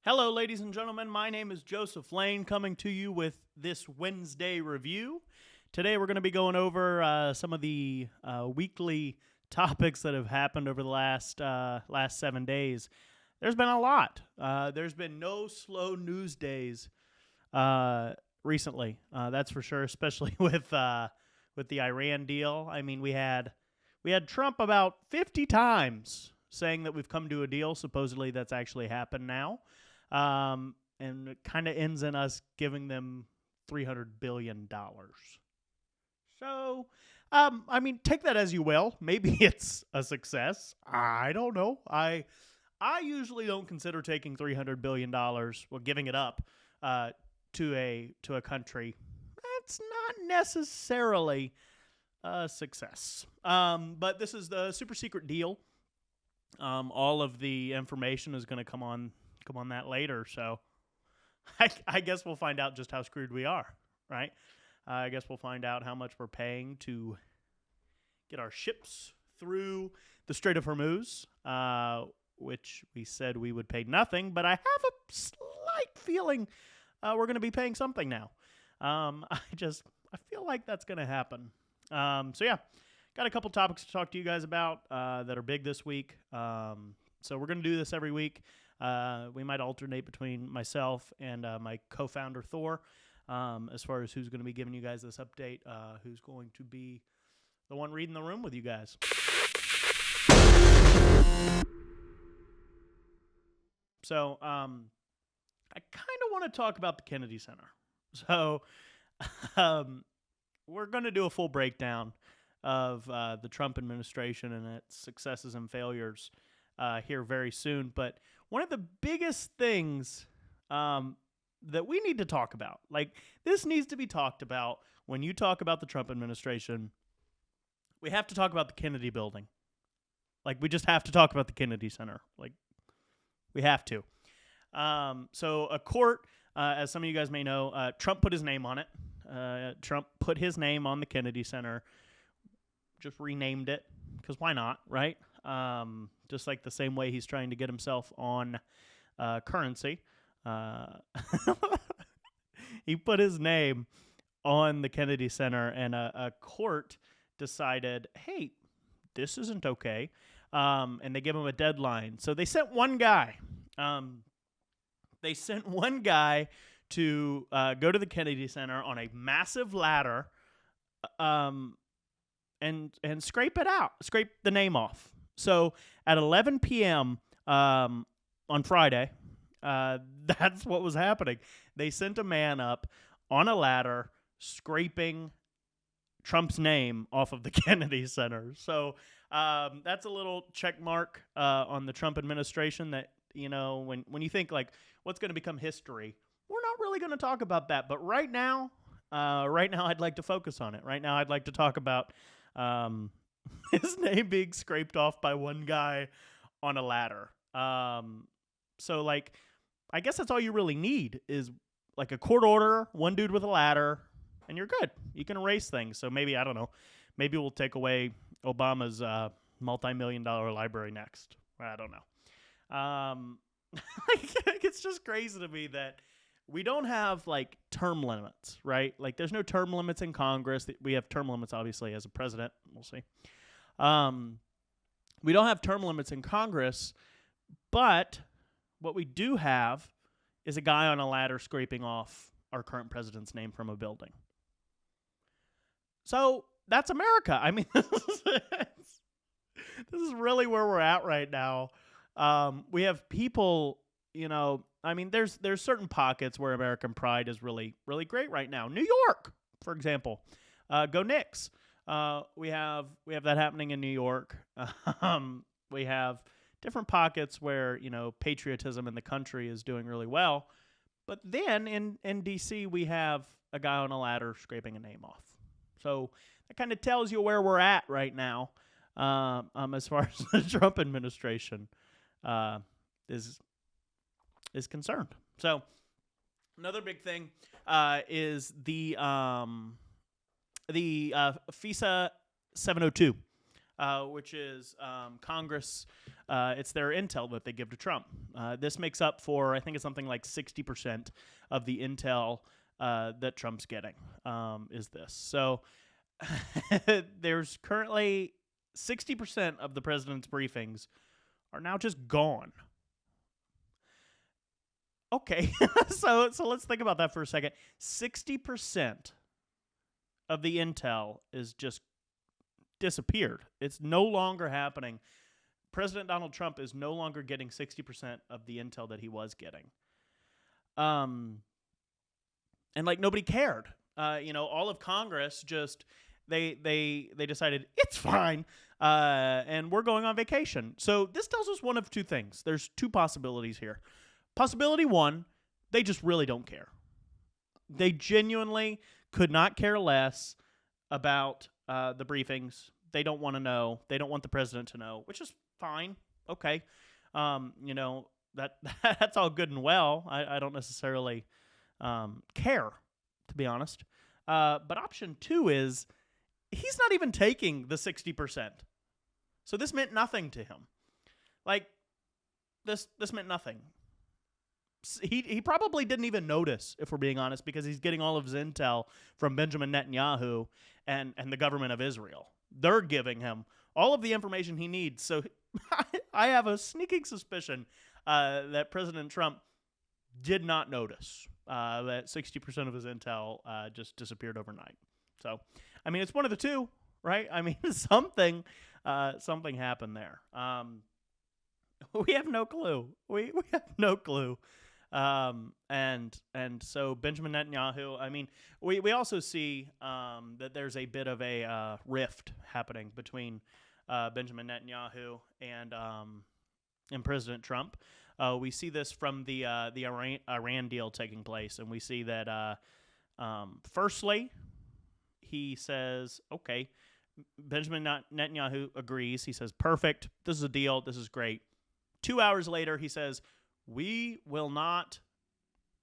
Hello, ladies and gentlemen. My name is Joseph Lane, coming to you with this Wednesday review. Today, we're going to be going over some of the weekly topics that have happened over the last 7 days. There's been a lot. There's been no slow news days recently. That's for sure, especially with the Iran deal. I mean, we had Trump about 50 times saying that we've come to a deal. Supposedly, that's actually happened now. And it kind of ends in us giving them $300 billion. So, I mean, take that as you will. Maybe it's a success. I don't know. I usually don't consider taking $300 billion, well, giving it up, to a country. That's not necessarily a success. But this is the super secret deal. All of the information is going to come on that later, so I guess we'll find out just how screwed we are, right? I guess we'll find out how much we're paying to get our ships through the Strait of Hormuz, which we said we would pay nothing, but I have a slight feeling we're going to be paying something now. I feel like that's going to happen. So yeah, got a couple topics to talk to you guys about that are big this week. So we're going to do this every week. We might alternate between myself and my co-founder Thor as far as who's going to be giving you guys this update, who's going to be the one reading the room with you guys. So I kind of want to talk about the Kennedy Center. So we're going to do a full breakdown of the Trump administration and its successes and failures here very soon. But one of the biggest things that we need to talk about, like this needs to be talked about when you talk about the Trump administration, we have to talk about the Kennedy building. Like we just have to talk about the Kennedy Center. Like we have to. So a court, as some of you guys may know, Trump put his name on it. Trump put his name on the Kennedy Center, just renamed it because why not, right? Just like the same way he's trying to get himself on currency. He put his name on the Kennedy Center, and a court decided, hey, this isn't okay. And they give him a deadline. So they sent one guy. To go to the Kennedy Center on a massive ladder and scrape it out, scrape the name off. So at 11 p.m. On Friday, that's what was happening. They sent a man up on a ladder scraping Trump's name off of the Kennedy Center. So that's a little check mark on the Trump administration that, you know, when you think like what's going to become history, we're not really going to talk about that. But right now I'd like to focus on it. Right now I'd like to talk about his name being scraped off by one guy on a ladder. So like, I guess that's all you really need is like a court order, one dude with a ladder, and you're good. You can erase things. So maybe, I don't know, maybe we'll take away Obama's multi-million-dollar library next. I don't know. It's just crazy to me that we don't have like term limits, right? Like there's no term limits in Congress. We have term limits, obviously, as a president. We'll see. We don't have term limits in Congress, but what we do have is a guy on a ladder scraping off our current president's name from a building. So that's America. I mean, this is really where we're at right now. We have people, you know, I mean, there's certain pockets where American pride is really, really great right now. New York, for example. Go Knicks. We have that happening in New York. We have different pockets where, you know, patriotism in the country is doing really well. But then in D.C., we have a guy on a ladder scraping a name off. So that kind of tells you where we're at right now as far as the Trump administration is concerned. So another big thing is the FISA 702. which is Congress. It's their intel that they give to Trump. This makes up for, I think it's something like 60% of the intel that Trump's getting, is this. So there's currently 60% of the president's briefings are now just gone. Okay, so let's think about that for a second. 60% of the intel is just disappeared. It's no longer happening. President Donald Trump is no longer getting 60% of the intel that he was getting. And like nobody cared. All of Congress just they decided it's fine, and we're going on vacation. So this tells us one of two things. There's two possibilities here. Possibility one, they just really don't care. They genuinely could not care less about the briefings. They don't want to know. They don't want the president to know, which is fine. Okay. That's all good and well. I don't necessarily care, to be honest. But option two is he's not even taking the 60%. So this meant nothing to him. Like, this meant nothing. He probably didn't even notice, if we're being honest, because he's getting all of his intel from Benjamin Netanyahu and the government of Israel. They're giving him all of the information he needs. So I have a sneaking suspicion that President Trump did not notice that 60% of his intel just disappeared overnight. So, I mean, it's one of the two, right? I mean, something happened there. We have no clue. We have no clue. And so Benjamin Netanyahu, I mean, we also see that there's a bit of a rift happening between Benjamin Netanyahu and President Trump. We see this from the Iran deal taking place, and we see that firstly, he says, okay, Benjamin Netanyahu agrees. He says, perfect, this is a deal, this is great. 2 hours later, he says, we will not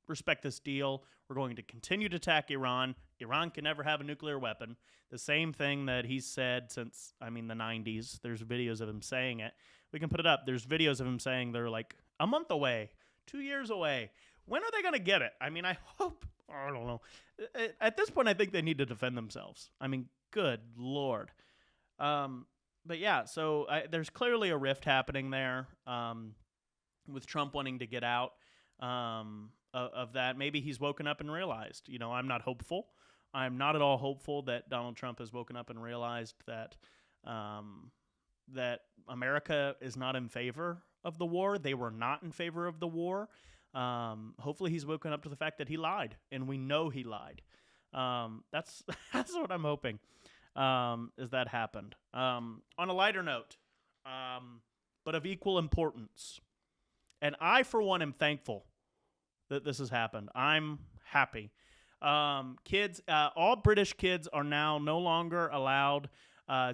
respect this deal. We're going to continue to attack Iran. Iran can never have a nuclear weapon. The same thing that he's said since, the 90s. There's videos of him saying it. We can put it up. There's videos of him saying they're like a month away, 2 years away. When are they going to get it? I hope, I don't know. At this point, I think they need to defend themselves. Good Lord. But yeah, so there's clearly a rift happening there. With Trump wanting to get out of that. Maybe he's woken up and realized, I'm not hopeful. I'm not at all hopeful that Donald Trump has woken up and realized that that America is not in favor of the war. They were not in favor of the war. Hopefully he's woken up to the fact that he lied, and we know he lied. That's what I'm hoping is that happened. On a lighter note, but of equal importance, and I, for one, am thankful that this has happened. I'm happy. Kids, all British kids are now no longer allowed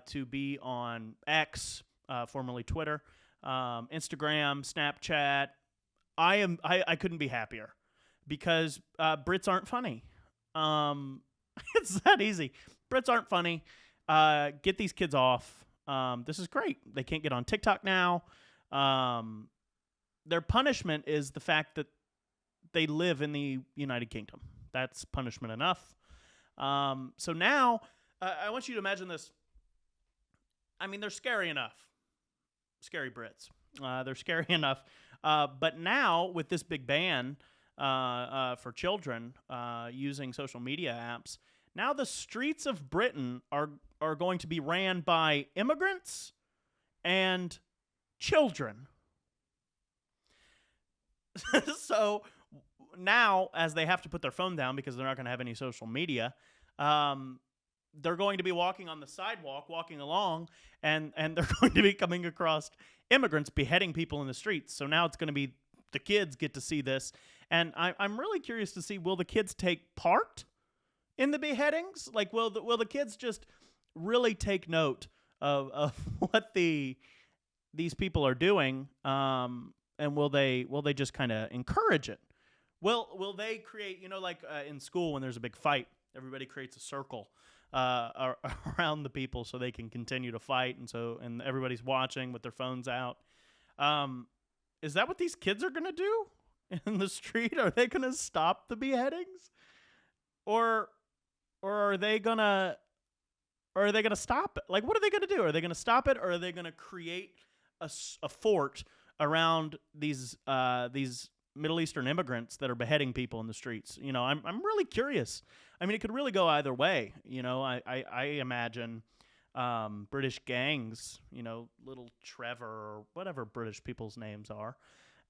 to be on X, formerly Twitter, Instagram, Snapchat. I couldn't be happier because Brits aren't funny. It's that easy. Brits aren't funny. Get these kids off. This is great. They can't get on TikTok now. Their punishment is the fact that they live in the United Kingdom. That's punishment enough. So now, I want you to imagine this. They're scary enough. Scary Brits. They're scary enough. But now, with this big ban for children using social media apps, now the streets of Britain are going to be ran by immigrants and children. So now, as they have to put their phone down because they're not going to have any social media, they're going to be walking on the sidewalk, walking along, and they're going to be coming across immigrants beheading people in the streets. So now it's going to be the kids get to see this. And I'm really curious to see, will the kids take part in the beheadings? Like, will the kids just really take note of what these people are doing? And will they just kind of encourage it? Will they create, in school when there's a big fight, everybody creates a circle around the people so they can continue to fight, and everybody's watching with their phones out. Um, is that what these kids are gonna do in the street? Are they gonna stop the beheadings, or or are they gonna or are they gonna stop it? Like, what are they gonna do? Are they gonna stop it, or are they gonna create a fort around these Middle Eastern immigrants that are beheading people in the streets? I'm really curious. I mean, it could really go either way. I imagine British gangs, little Trevor or whatever British people's names are,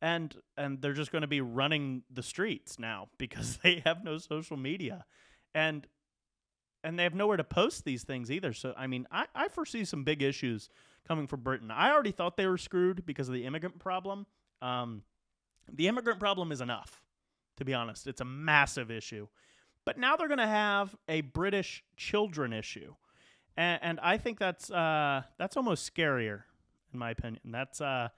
and they're just going to be running the streets now because they have no social media, and they have nowhere to post these things either. So I mean, I foresee some big issues coming for Britain. I already thought they were screwed because of the immigrant problem. The immigrant problem is enough, to be honest. It's a massive issue. But now they're going to have a British children issue. And I think that's almost scarier, in my opinion. It's a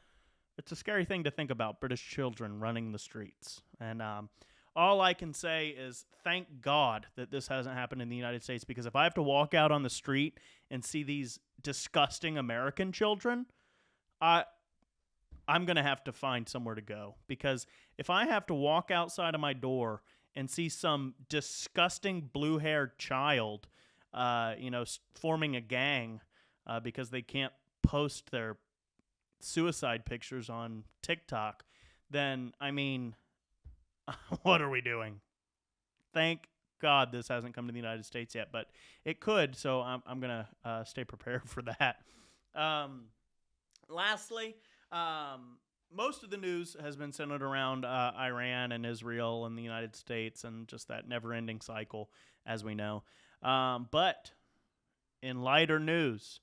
scary thing to think about, British children running the streets. And all I can say is thank God that this hasn't happened in the United States, because if I have to walk out on the street and see these disgusting American children, I'm going to have to find somewhere to go. Because if I have to walk outside of my door and see some disgusting blue-haired child, forming a gang because they can't post their suicide pictures on TikTok, then, I mean, what are we doing? Thank God this hasn't come to the United States yet, but it could, so I'm going to stay prepared for that. Lastly, most of the news has been centered around Iran and Israel and the United States and just that never-ending cycle, as we know. But in lighter news,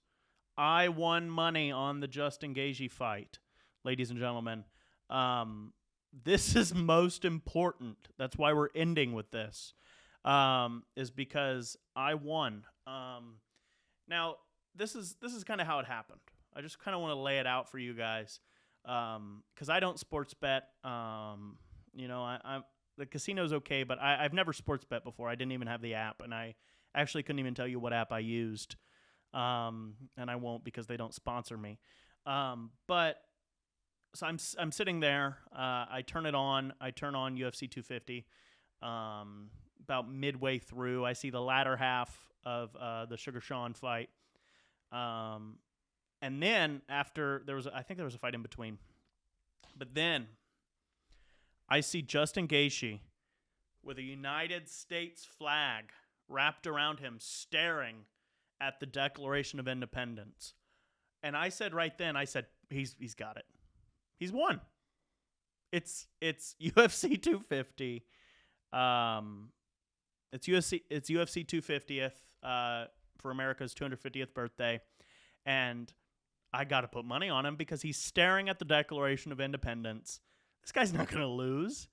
I won money on the Justin Gaethje fight, ladies and gentlemen. This is most important. That's why we're ending with this, is because I won. Now, this is kind of how it happened. I just kind of want to lay it out for you guys, because I don't sports bet. The casino's okay, but I've never sports bet before. I didn't even have the app, and I actually couldn't even tell you what app I used, and I won't because they don't sponsor me. But so I'm sitting there. I turn it on. I turn on UFC 250. About midway through, I see the latter half of the Sugar Sean fight. And then after I think there was a fight in between. But then I see Justin Gaethje with a United States flag wrapped around him, staring at the Declaration of Independence. And I said right then, he's got it. He's won. It's UFC 250. It's UFC 250th for America's 250th birthday, and I got to put money on him because he's staring at the Declaration of Independence. This guy's not going to lose.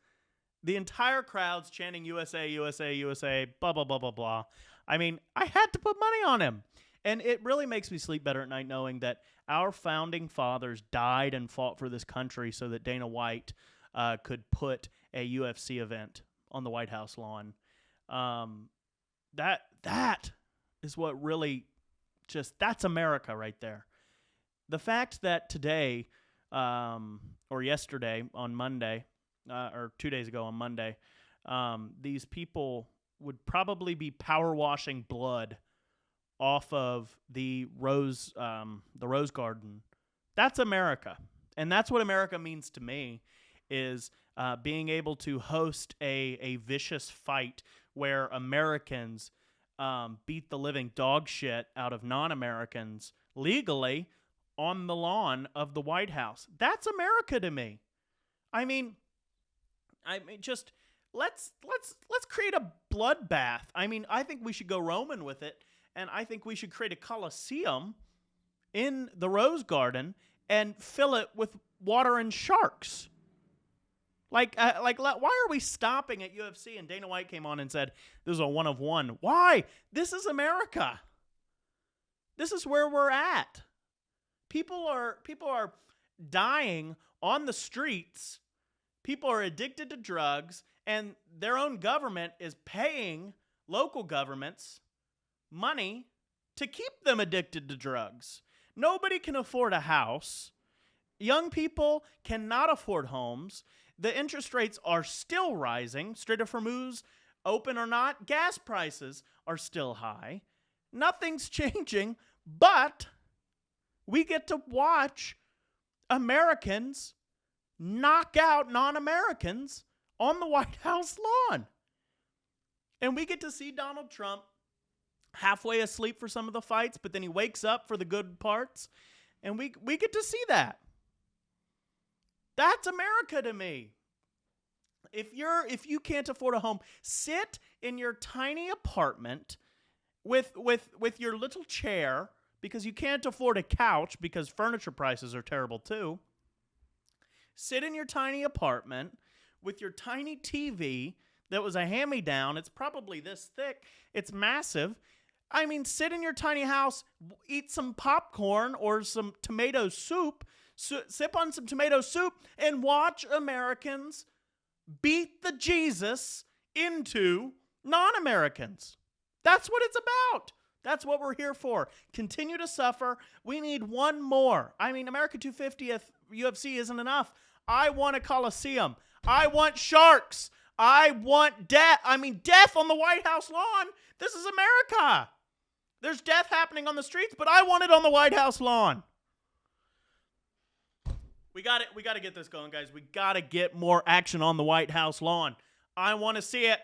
The entire crowd's chanting USA, USA, USA, blah, blah, blah, blah, blah. I mean, I had to put money on him. And it really makes me sleep better at night knowing that our founding fathers died and fought for this country so that Dana White could put a UFC event on the White House lawn. That is what really that's America right there. The fact that today, or yesterday on Monday, or 2 days ago on Monday, these people would probably be power washing blood off of the Rose Garden. That's America, and that's what America means to me. Is being able to host a vicious fight where Americans beat the living dog shit out of non-Americans legally on the lawn of the White House. That's America to me. I mean, just let's create a bloodbath. I mean, I think we should go Roman with it, and I think we should create a Colosseum in the Rose Garden and fill it with water and sharks. Like, why are we stopping at UFC? And Dana White came on and said, this is a 1 of 1. Why? This is America. This is where we're at. People are dying on the streets. People are addicted to drugs, and their own government is paying local governments money to keep them addicted to drugs. Nobody can afford a house. Young people cannot afford homes. The interest rates are still rising. Strait of Hormuz, open or not, gas prices are still high. Nothing's changing, but we get to watch Americans knock out non-Americans on the White House lawn. And we get to see Donald Trump halfway asleep for some of the fights, but then he wakes up for the good parts. And we get to see that. That's America to me. If you can't afford a home, sit in your tiny apartment with your little chair, because you can't afford a couch because furniture prices are terrible too. Sit in your tiny apartment with your tiny TV that was a hand-me-down. It's probably this thick. It's massive. I mean, sit in your tiny house, eat some popcorn or some tomato soup, sip on some tomato soup, and watch Americans beat the Jesus into non-Americans. That's what it's about. That's what we're here for. Continue to suffer. We need one more. I mean, America 250th UFC isn't enough. I want a Coliseum. I want sharks. I want death. I mean, death on the White House lawn. This is America. There's death happening on the streets, but I want it on the White House lawn. We got it. We got to get this going, guys. We got to get more action on the White House lawn. I want to see it.